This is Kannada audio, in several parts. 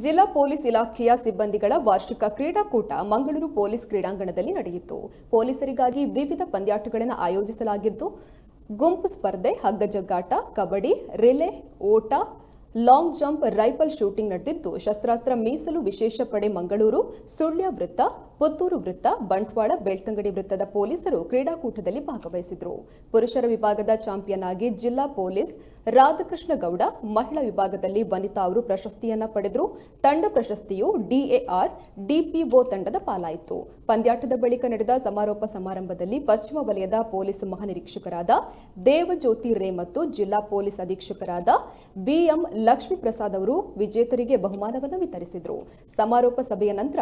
ಜಿಲ್ಲಾ ಪೊಲೀಸ್ ಇಲಾಖೆಯ ಸಿಬ್ಬಂದಿಗಳ ವಾರ್ಷಿಕ ಕ್ರೀಡಾಕೂಟ ಮಂಗಳೂರು ಪೊಲೀಸ್ ಕ್ರೀಡಾಂಗಣದಲ್ಲಿ ನಡೆಯಿತು. ಪೊಲೀಸರಿಗಾಗಿ ವಿವಿಧ ಪಂದ್ಯಾಟಗಳನ್ನು ಆಯೋಜಿಸಲಾಗಿದ್ದು, ಗುಂಪು ಸ್ಪರ್ಧೆ, ಹಗ್ಗಜಗ್ಗಾಟ, ಕಬಡ್ಡಿ, ರಿಲೇ, ಓಟ, ಲಾಂಗ್ ಜಂಪ್, ರೈಫಲ್ ಶೂಟಿಂಗ್ ನಡೆದಿದ್ದು, ಶಸ್ತ್ರಾಸ್ತ್ರ ಮೀಸಲು ವಿಶೇಷ ಪಡೆ ಮಂಗಳೂರು, ಸುಳ್ಯ ವೃತ್ತ, ಪುತ್ತೂರು ವೃತ್ತ, ಬಂಟ್ವಾಳ, ಬೆಳ್ತಂಗಡಿ ವೃತ್ತದ ಪೊಲೀಸರು ಕ್ರೀಡಾಕೂಟದಲ್ಲಿ ಭಾಗವಹಿಸಿದರು. ಪುರುಷರ ವಿಭಾಗದ ಚಾಂಪಿಯನ್ ಆಗಿ ಜಿಲ್ಲಾ ಪೊಲೀಸ್ ರಾಧಾಕೃಷ್ಣ ಗೌಡ, ಮಹಿಳಾ ವಿಭಾಗದಲ್ಲಿ ವನಿತಾ ಅವರು ಪ್ರಶಸ್ತಿಯನ್ನ ಪಡೆದರು. ತಂಡ ಪ್ರಶಸ್ತಿಯು DAR, DPO ತಂಡದ ಪಾಲಾಯಿತು. ಪಂದ್ಯಾಟದ ಬಳಿಕ ನಡೆದ ಸಮಾರೋಪ ಸಮಾರಂಭದಲ್ಲಿ ಪಶ್ಚಿಮ ವಲಯದ ಪೊಲೀಸ್ ಮಹಾನಿರೀಕ್ಷಕರಾದ ದೇವಜ್ಯೋತಿ ರೇ ಮತ್ತು ಜಿಲ್ಲಾ ಪೊಲೀಸ್ ಅಧೀಕ್ಷಕರಾದ BM ಲಕ್ಷ್ಮೀಪ್ರಸಾದ್ ಅವರು ವಿಜೇತರಿಗೆ ಬಹುಮಾನವನ್ನು ವಿತರಿಸಿದರು. ಸಮಾರೋಪ ಸಭೆಯ ನಂತರ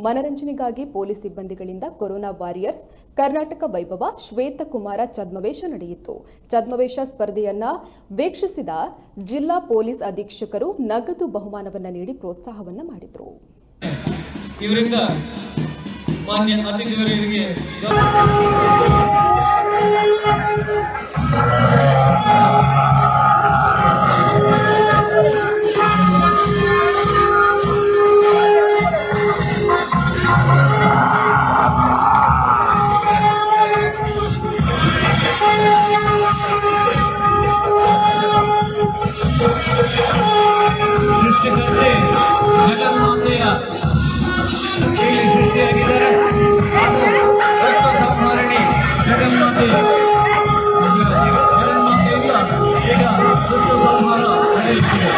ಮನರಂಜನೆಗಾಗಿ ಪೊಲೀಸ್ ಸಿಬ್ಬಂದಿಗಳಿಂದ ಕೊರೋನಾ ವಾರಿಯರ್ಸ್, ಕರ್ನಾಟಕ ವೈಭವ, ಶ್ವೇತಕುಮಾರ ಛದ್ಮವೇಶ ನಡೆಯಿತು. ಛದ್ಮವೇಶ ಸ್ಪರ್ಧೆಯನ್ನ ವೀಕ್ಷಿಸಿದ ಜಿಲ್ಲಾ ಪೊಲೀಸ್ ಅಧೀಕ್ಷಕರು ನಗದು ಬಹುಮಾನವನ್ನು ನೀಡಿ ಪ್ರೋತ್ಸಾಹವನ್ನ ಮಾಡಿದರು. ಸೃಷ್ಟಿಕರ್ತೆ ಜಗನ್ಮಾತೆಯ ಇಲ್ಲಿ ಸೃಷ್ಟಿಯಾಗಿದ್ದಾರೆ. ರಕ್ತ ಸಂಹಾರಣಿ ಜಗನ್ಮಾತೆಯಿಂದ ಈಗ ರಕ್ತ ಸಂಹಾರ ನಡೆಯುತ್ತಿದೆ.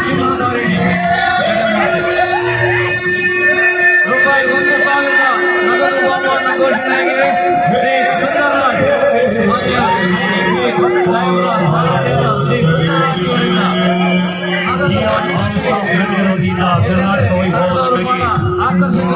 ಸಿಂಹಧಾರಿಣಿ ರೂಪಾಯಿ 1,000 ನಗದು ಬಹುಮಾನ ಘೋಷಣೆಯಾಗಿದೆ. ಶ್ರೀ ಸುಂದರರಾಜ್ ಮಾನ್ಯ ಕರ್ನಾಟಕ ವೈಭವ ಆಕರ್ಷಕ